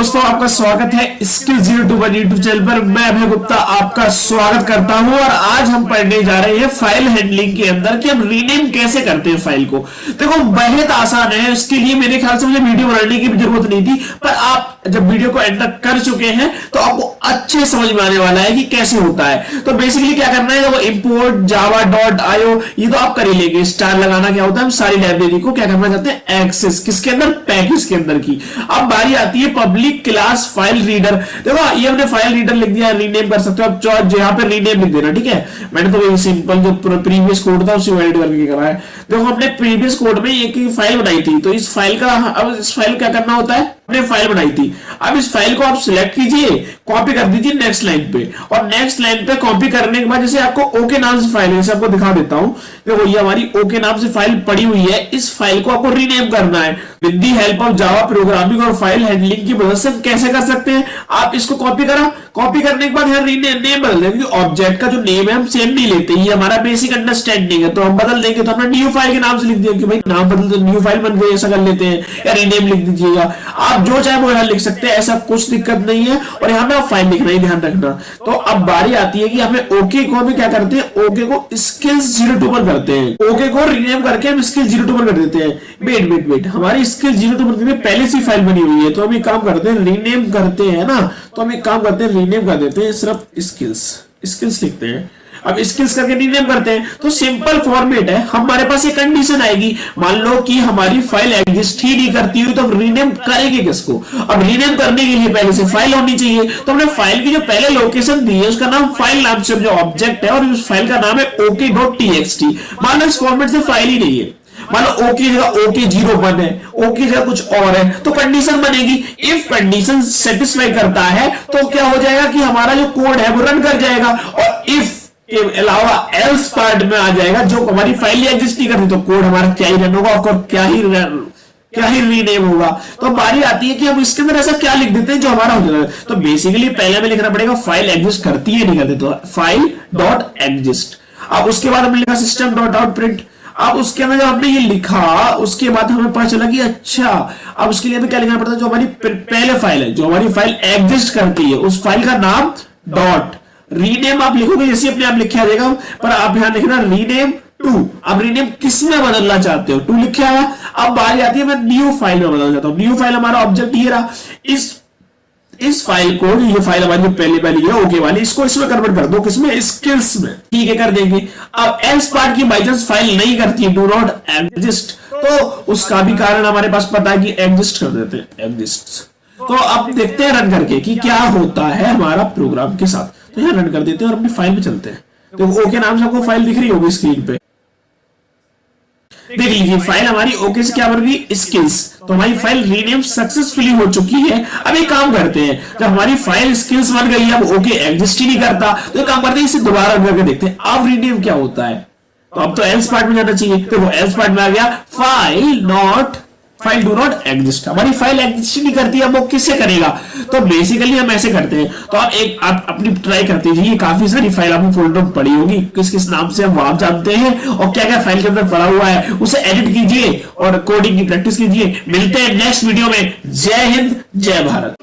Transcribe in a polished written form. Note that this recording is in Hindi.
दोस्तों, आपका स्वागत है स्किल 021 यूट्यूब चैनल पर। मैं अभय गुप्ता आपका स्वागत करता हूं और आज हम पढ़ने जा रहे हैं फाइल हैंडलिंग के अंदर कि हम रीनेम कैसे करते हैं फाइल को। देखो, बेहद आसान है। इसके लिए मेरे ख्याल से मुझे वीडियो बनाने की भी जरूरत नहीं थी, पर आप जब वीडियो को एंटर कर चुके हैं तो आपको अच्छे समझ में आने वाला है कि कैसे होता है। तो बेसिकली क्या करना है, देखो इंपोर्ट java.io ये तो आप कर ही लेंगे। स्टार लगाना क्या होता है, हम सारी लाइब्रेरी को क्या करना चाहते हैं, एक्सेस किसके अंदर, पैकेज के अंदर की। अब बारी आती है पब्लिक क्लास फाइल रीडर। देखो ये हमने फाइल रीडर लिख दिया, रीनेम कर सकते हो आप यहाँ पे रीनेम लिख देना, ठीक है। मैंने तो सिंपल जो प्रीवियस कोड था उसे एडिट करके करा है। देखो हमने प्रीवियस कोड में एक फाइल बनाई थी, तो इस फाइल का अब इस फाइल क्या करना होता है, हमने फाइल बनाई थी। अब इस फाइल को आप सिलेक्ट कीजिए, कॉपी कर दीजिए नेक्स्ट लाइन पे, और नेक्स्ट लाइन पे कॉपी करने के बाद जैसे आपको ओके नाम से फाइल है, जैसे आपको दिखा देता हूं। देखो ये हमारी ओके नाम से फाइल पड़ी हुई है। इस फाइल को आपको रीनेम करना है with the help of Java programming और फाइल हैंडलिंग की मदद से। कैसे कर सकते हैं, आप इसको कॉपी करा, कॉपी करने के बाद यहाँ नेम बदल देंगे। ऑब्जेक्ट का जो नेम है हम सेम नहीं लेते, ये हमारा बेसिक अंडरस्टैंडिंग है, तो हम बदल देंगे। तो हमने न्यू फाइल के नाम से लिख दिया कि भाई नाम बदल दो, न्यू फाइल बन गई, ऐसा कर लेते हैं, या रीनेम लिख दीजिएगा। आप जो चाहे वो यहाँ लिख सकते हैं, ऐसा कुछ दिक्कत नहीं है। और यहाँ पे आप फाइल लिखना ही ध्यान रखना। तो अब बारी आती है कि हमें ओके को हमें क्या करते हैं, ओके को स्किल्स 02 पर करते हैं। ओके को रीनेम करके हम स्किल 02 पर कर देते हैं। वेट हमारी स्किल 02 पर पहले से फाइल बनी हुई है, तो हम एक काम करते हैं, रीनेम करते हैं ना, तो हम एक काम करते हैं, रीनेम कर देते हैं, सिर्फ स्किल्स लिखते हैं। अब स्किल्स करके रीनेम करते हैं, तो सिंपल फॉर्मेट है। हमारे पास एक कंडीशन आएगी, मान लो कि हमारी फाइल एग्जिस्ट ही नहीं करती हुई, तो रीनेम करेंगे किसको। अब रीनेम करने के लिए पहले से फाइल होनी चाहिए, तो हमने फाइल की जो पहले लोकेशन दी है उसका नाम फाइल नाम से जो ऑब्जेक्ट है, और उस फाइल का नाम है ok.txt। मान लो इस फॉर्मेट से फाइल ही नहीं है, मान लो ओके जगह ok01 है, ओके जगह कुछ और है, तो कंडीशन बनेगी। इफ कंडीशन सेटिस्फाई करता है तो क्या हो जाएगा कि हमारा जो कोड है वो रन कर जाएगा, और इफ के अलावा एल्स पार्ट में आ जाएगा, जो हमारी फाइल एग्जिस्ट नहीं करती, तो कोड हमारा क्या ही रन होगा और क्या ही रीनेम होगा। तो बारी आती है कि हम इसके अंदर ऐसा क्या लिख देते हैं जो हमारा हो जाएगा। तो बेसिकली पहले हमें लिखना पड़ेगा फाइल एग्जिस्ट करती है नहीं करती, तो फाइल डॉट एग्जिस्ट। अब उसके बाद हमने लिखा सिस्टम डॉट आउट प्रिंट। अब उसके अंदर जब हमने ये लिखा, उसके बाद हमें पता चला कि अच्छा अब उसके लिए हमें क्या लिखना पड़ता है, जो हमारी पहले फाइल है, जो हमारी फाइल एग्जिस्ट करती है, उस फाइल का नाम डॉट रीनेम आप लिखोगे जैसे अपने आप लिखा जाएगा, पर आप यहां लिखना रीनेम टू। अब रीनेम किस में बदलना चाहते हो, टू लिखा है। अब बारी आती है मैं न्यू फाइल में बदलना चाहता हूं। न्यू फाइल हमारा ऑब्जेक्ट ये रहा, इस फाइल को, ये फाइल हमारी पहले वाली है ओके वाली, इसको इसमें कन्वर्ट कर दो, किसमें, स्किल्स में, ठीक है, कर देंगे। अब एल्स पार्ट की बाई चांस फाइल नहीं करती, डू नॉट एग्जिस्ट, तो उसका भी कारण हमारे पास पता है कि एग्जिस्ट कर देते हैं, एग्जिस्ट। तो अब देखते हैं रन करके कि क्या होता है हमारा प्रोग्राम के साथ। तो यहाँ रन कर देते हैं और अपनी फाइल में चलते हैं। तो ओके नाम से आपको फाइल दिख रही होगी स्क्रीन पे, देख लीजिए फाइल हमारी ओके से क्या बन गई, स्किल्स। तो हमारी फाइल रीनेम सक्सेसफुली हो चुकी है। अब एक काम करते हैं, जब हमारी फाइल स्किल्स बन गई है, अब ओके एग्जिस्ट ही नहीं करता, तो एक काम करते हैं, इसे दोबारा रन करके देखते हैं अब रीनेम क्या होता है। तो अब तो एल्स पार्ट में जाना चाहिए, तो वो एल्स पार्ट में आ गया, फाइल डू नॉट एग्जिस्ट। हमारी फाइल एग्जिस्ट नहीं करती, अब वो किससे करेगा। तो बेसिकली हम ऐसे करते हैं। तो आप अपनी ट्राई करते हैं, ये काफी सारी फाइल आपको फोल्डर में पड़ी होगी, किस किस नाम से हम आप जानते हैं और क्या क्या फाइल के अंदर पड़ा हुआ है, उसे एडिट कीजिए और कोडिंग की प्रैक्टिस कीजिए। मिलते हैं नेक्स्ट वीडियो में। जय हिंद, जय भारत।